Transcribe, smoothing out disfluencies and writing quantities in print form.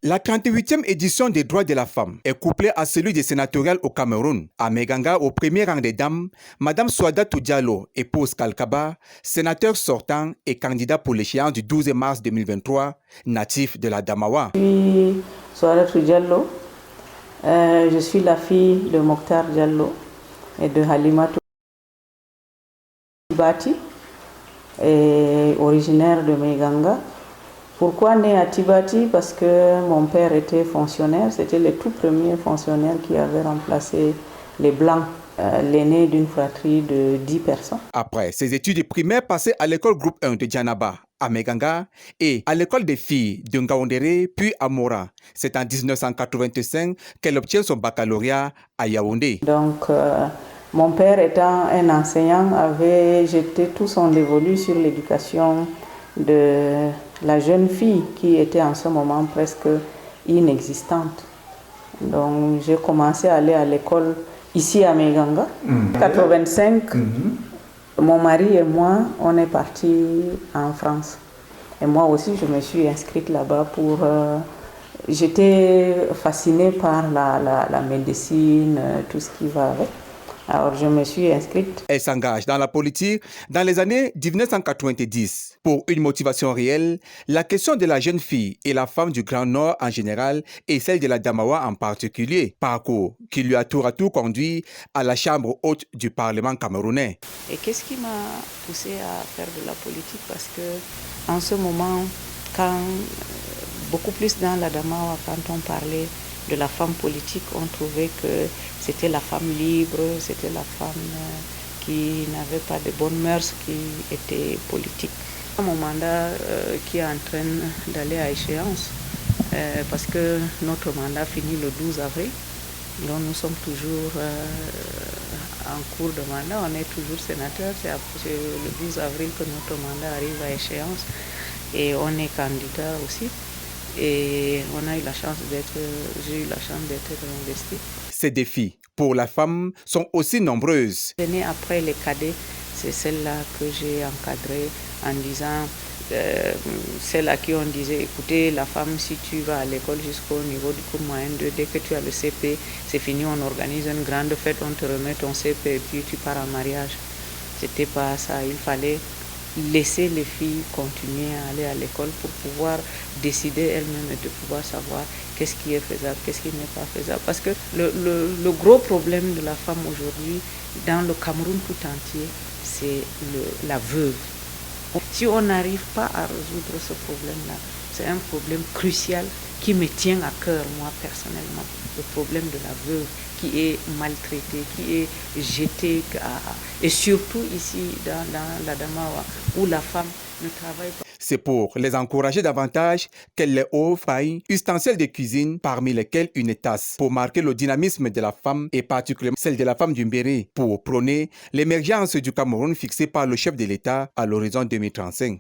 La 38e édition des droits de la femme est couplée à celui des sénatoriales au Cameroun. À Meganga, au premier rang des dames, Madame Souadatou Diallo, épouse Kalkaba, sénateur sortant et candidat pour l'échéance du 12 mars 2023, natif de la Damawa. Je suis Souadatou Diallo, je suis la fille de Mokhtar Diallo et de Halimatou Bati, originaire de Meganga. Pourquoi né à Tibati? Parce que mon père était fonctionnaire, c'était le tout premier fonctionnaire qui avait remplacé les Blancs, l'aîné d'une fratrie de 10 personnes. Après ses études primaires passées à l'école groupe 1 de Djanaba, à Meganga, et à l'école des filles de Ngaoundéré, puis à Mora. C'est en 1985 qu'elle obtient son baccalauréat à Yaoundé. Donc, mon père étant un enseignant, avait jeté tout son dévolu sur l'éducation de la jeune fille qui était en ce moment presque inexistante. Donc j'ai commencé à aller à l'école ici à Meganga. En 85, mon mari et moi, on est partis en France. Et moi aussi, je me suis inscrite là-bas pour... j'étais fascinée par la médecine, tout ce qui va avec. Alors, je me suis inscrite. Elle s'engage dans la politique dans les années 1990. Pour une motivation réelle, la question de la jeune fille et la femme du Grand Nord en général et celle de la Damawa en particulier, parcours qui lui a tour à tour conduit à la chambre haute du Parlement camerounais. Et qu'est-ce qui m'a poussée à faire de la politique? Parce que en ce moment, quand beaucoup plus dans la Damawa, quand on parlait de la femme politique, on trouvait que c'était la femme libre, c'était la femme qui n'avait pas de bonnes mœurs, qui était politique. Mon mandat qui est en train d'aller à échéance, parce que notre mandat finit le 12 avril, donc nous sommes toujours en cours de mandat, on est toujours sénateur, c'est le 12 avril que notre mandat arrive à échéance et on est candidat aussi. Et j'ai eu la chance d'être investie. Ces défis pour la femme sont aussi nombreuses. Après les cadets, c'est celle-là que j'ai encadrée en disant, celle à qui on disait, écoutez, la femme, si tu vas à l'école jusqu'au niveau du cours moyen 2, dès que tu as le CP, c'est fini, on organise une grande fête, on te remet ton CP et puis tu pars en mariage. C'était pas ça, il fallait laisser les filles continuer à aller à l'école pour pouvoir décider elles-mêmes et de pouvoir savoir qu'est-ce qui est faisable, qu'est-ce qui n'est pas faisable. Parce que le gros problème de la femme aujourd'hui, dans le Cameroun tout entier, c'est la veuve. Si on n'arrive pas à résoudre ce problème-là, c'est un problème crucial qui me tient à cœur, moi, personnellement. Le problème de la veuve qui est maltraitée, qui est jetée, et surtout ici, dans la Damawa, où la femme ne travaille pas. C'est pour les encourager davantage qu'elle les offre un ustensile de cuisine, parmi lesquels une tasse, pour marquer le dynamisme de la femme et particulièrement celle de la femme du Mbéré, pour prôner l'émergence du Cameroun fixée par le chef de l'État à l'horizon 2035.